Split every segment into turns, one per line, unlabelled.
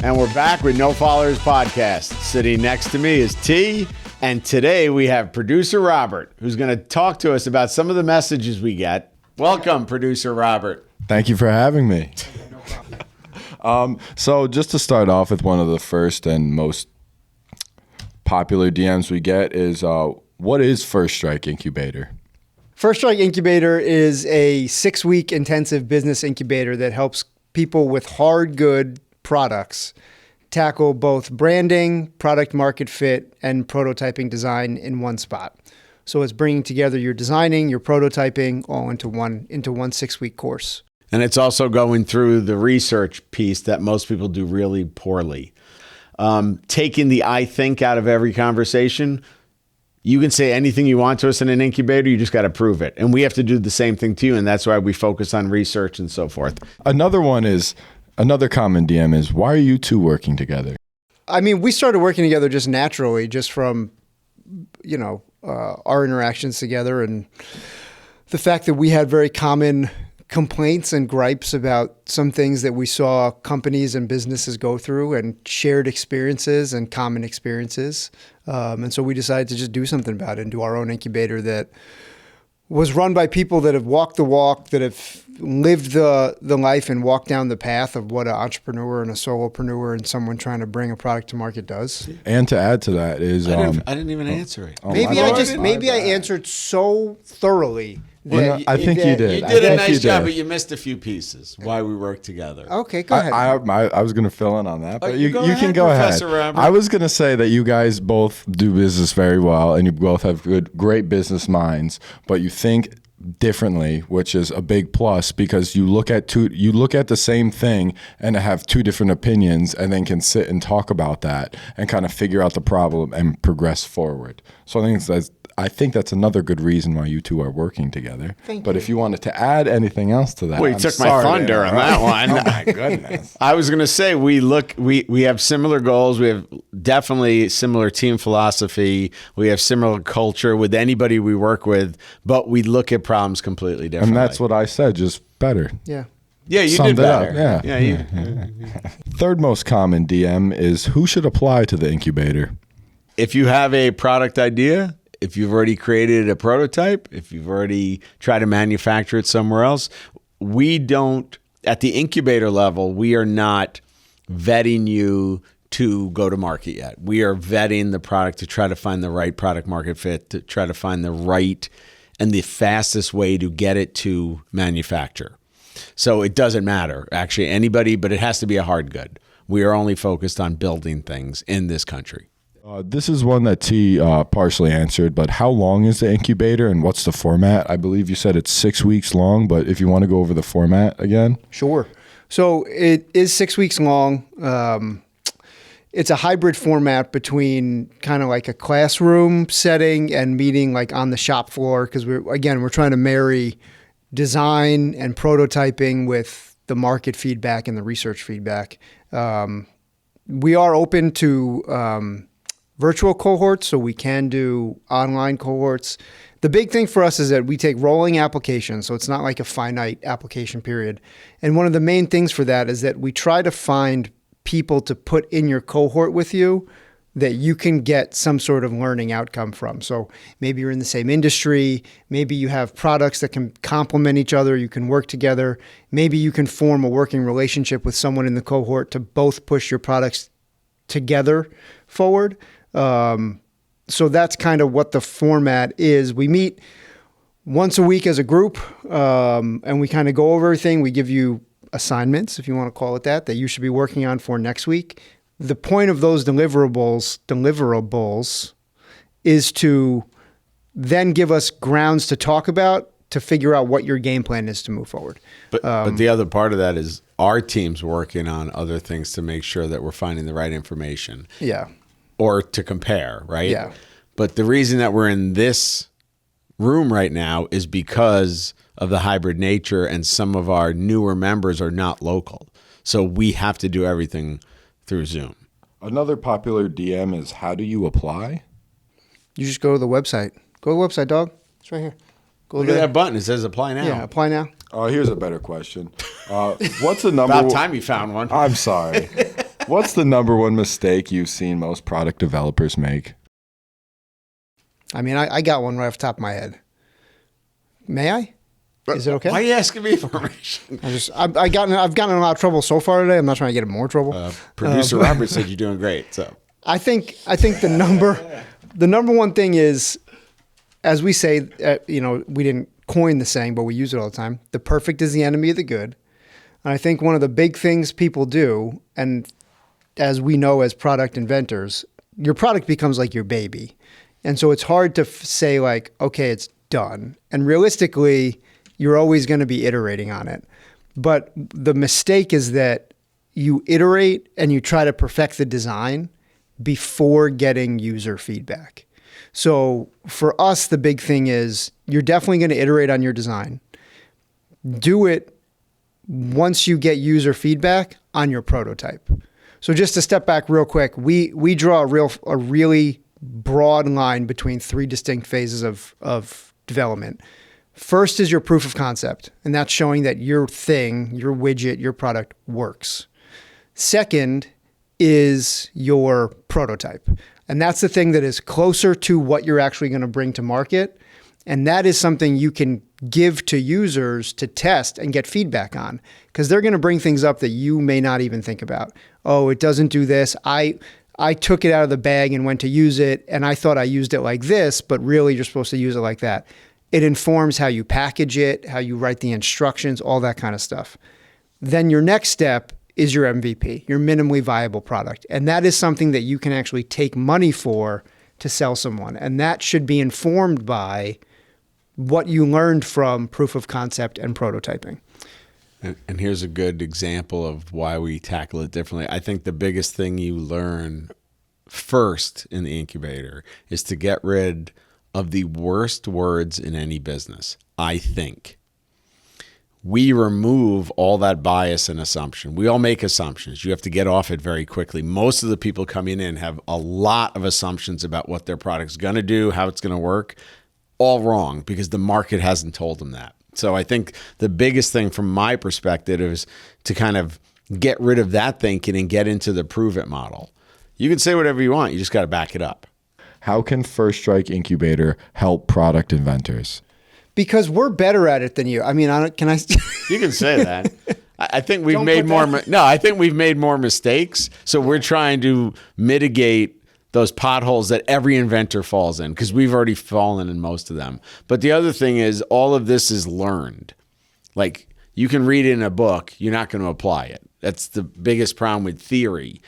And we're back with No Followers Podcast. Sitting next to me is T, and today we have producer Robert, who's going to talk to us about some of the messages we get. Welcome, producer Robert.
Thank you for having me. So just to start off with, one of the first and most popular DMs we get is, what is First Strike Incubator?
First Strike Incubator is a 6-week intensive business incubator that helps people with hard good products tackle both branding, product market fit, and prototyping design in one spot. So it's bringing together your designing, your prototyping all into one 6-week course.
And it's also going through the research piece that most people do really poorly. Taking the I think out of every conversation. You can say anything you want to us in an incubator, you just got to prove it. And we have to do the same thing to you, and that's why we focus on research and so forth.
Another common DM is, why are you two working together?
I mean, we started working together just naturally, just from, our interactions together and the fact that we had very common complaints and gripes about some things that we saw companies and businesses go through, and shared experiences and common experiences. And so we decided to just do something about it and do our own incubator that was run by people that have walked the walk, that have lived the life and walked down the path of what an entrepreneur and a solopreneur and someone trying to bring a product to market does.
And to add to that is...
I didn't even answer it.
Maybe I answered so thoroughly.
I think you did.
You did a nice job, but you missed a few pieces. Why we work together.
Okay, go ahead.
I was going to fill in on that, but you can go
Professor
ahead.
Robert.
I was going to say that you guys both do business very well, and you both have great business minds, but you think differently, which is a big plus, because you look at the same thing and have two different opinions, and then can sit and talk about that and kind of figure out the problem and progress forward. So I think that's another good reason why you two are working together. But if you wanted to add anything else to that,
well, you took my thunder on that one.
Oh my goodness!
I was going to say we have similar goals. We have definitely similar team philosophy. We have similar culture with anybody we work with, but we look at problems completely differently.
And that's what I said, just better.
Yeah.
Yeah, you
Summed
did better.
it up. Yeah. Third most common DM is, who should apply to the incubator?
If you have a product idea, if you've already created a prototype, if you've already tried to manufacture it somewhere else, at the incubator level, we are not vetting you to go to market yet. We are vetting the product to try to find the right product market fit, to try to find the right and the fastest way to get it to manufacture. So it doesn't matter, actually, anybody, but it has to be a hard good. We are only focused on building things in this country.
This is one that T partially answered, but how long is the incubator and what's the format? I believe you said it's 6 weeks long, but if you want to go over the format again.
Sure. So it is 6 weeks long. It's a hybrid format between kind of like a classroom setting and meeting like on the shop floor, because we're trying to marry design and prototyping with the market feedback and the research feedback. We are open to virtual cohorts, so we can do online cohorts. The big thing for us is that we take rolling applications, so it's not like a finite application period. And one of the main things for that is that we try to find people to put in your cohort with you that you can get some sort of learning outcome from. So maybe you're in the same industry, maybe you have products that can complement each other, you can work together, maybe you can form a working relationship with someone in the cohort to both push your products together forward. So that's kind of what the format is. We meet once a week as a group, and we kind of go over everything. We give you assignments, if you want to call it that you should be working on for next week. The point of those deliverables is to then give us grounds to talk about, to figure out what your game plan is to move forward.
But the other part of that is our team's working on other things to make sure that we're finding the right information.
Yeah.
Or to compare, right?
Yeah.
But the reason that we're in this room right now is because of the hybrid nature, and some of our newer members are not local. So we have to do everything through Zoom.
Another popular DM is, how do you apply?
You just go to the website. Go to the website, dog. It's right here.
Look at that button. It says apply now.
Yeah, apply now.
Here's a better question. What's the number?
About time you found one.
I'm sorry. What's the number one mistake you've seen most product developers make?
I mean, I got one right off the top of my head. May I? Is it okay?
Why are you asking me for permission?
I've gotten in a lot of trouble so far today. I'm not trying to get in more trouble.
Producer Robert said you're doing great. So
I think the number one thing is, as we say, we didn't coin the saying, but we use it all the time. The perfect is the enemy of the good. And I think one of the big things people do, and as we know as product inventors, your product becomes like your baby. And so it's hard to say like, okay, it's done. And realistically, you're always going to be iterating on it. But the mistake is that you iterate and you try to perfect the design before getting user feedback. So for us, the big thing is you're definitely going to iterate on your design. Do it once you get user feedback on your prototype. So just to step back real quick, we draw a really broad line between three distinct phases of development. First is your proof of concept, and that's showing that your thing, your widget, your product works. Second is your prototype, and that's the thing that is closer to what you're actually going to bring to market, and that is something you can give to users to test and get feedback on, because they're going to bring things up that you may not even think about. Oh, it doesn't do this. I took it out of the bag and went to use it, and I thought I used it like this, but really you're supposed to use it like that. It informs how you package it, how you write the instructions, all that kind of stuff. Then your next step is your MVP, your minimally viable product. And that is something that you can actually take money for to sell someone. And that should be informed by what you learned from proof of concept and prototyping.
And here's a good example of why we tackle it differently. I think the biggest thing you learn first in the incubator is to get rid of the worst words in any business. I think. We remove all that bias and assumption. We all make assumptions. You have to get off it very quickly. Most of the people coming in have a lot of assumptions about what their product's going to do, how it's going to work. All wrong because the market hasn't told them that. So I think the biggest thing from my perspective is to kind of get rid of that thinking and get into the prove it model. You can say whatever you want. You just got to back it up.
How can First Strike Incubator help product inventors?
Because we're better at it than you. I mean, can I?
You can say that. I think we've made more. No, I think we've made more mistakes. So we're trying to mitigate those potholes that every inventor falls in, because we've already fallen in most of them. But the other thing is all of this is learned. Like you can read it in a book, you're not going to apply it. That's the biggest problem with theory.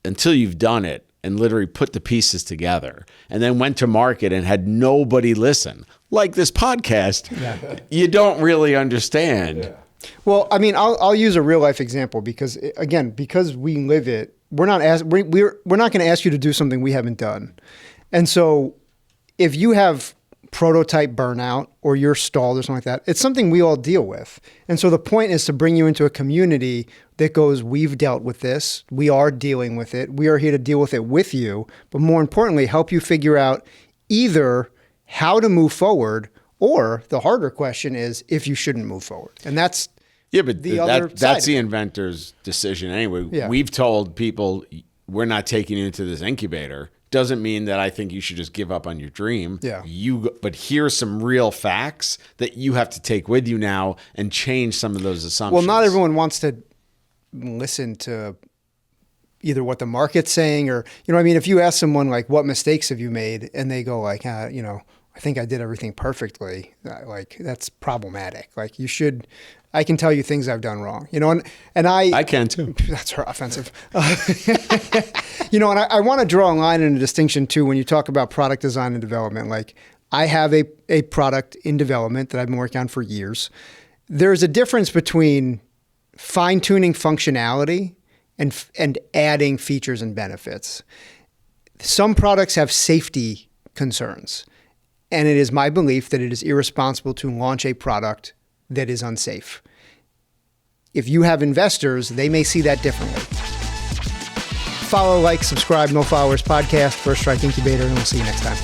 Until you've done it and literally put the pieces together and then went to market and had nobody listen, like this podcast, you don't really understand.
Yeah. Well, I mean, I'll use a real life example because again, because we live it, we're not going to ask you to do something we haven't done. And so if you have prototype burnout or you're stalled or something like that, it's something we all deal with. And so the point is to bring you into a community that goes, we've dealt with this, we are dealing with it, we are here to deal with it with you, but more importantly, help you figure out either how to move forward or the harder question is if you shouldn't move forward. And that's
but that's the inventor's decision anyway. Yeah. We've told people we're not taking you into this incubator. Doesn't mean that I think you should just give up on your dream.
Yeah.
But here's some real facts that you have to take with you now and change some of those assumptions.
Well, not everyone wants to listen to either what the market's saying or, I mean, if you ask someone like, what mistakes have you made? And they go like, I think I did everything perfectly. Like that's problematic. Like I can tell you things I've done wrong, and I can too. That's offensive. And I want to draw a line and a distinction too when you talk about product design and development. Like I have a product in development that I've been working on for years. There's a difference between fine-tuning functionality and adding features and benefits. Some products have safety concerns, and it is my belief that it is irresponsible to launch a product that is unsafe. If you have investors, they may see that differently. Follow, like, subscribe, No Followers Podcast, First Strike Incubator, and we'll see you next time.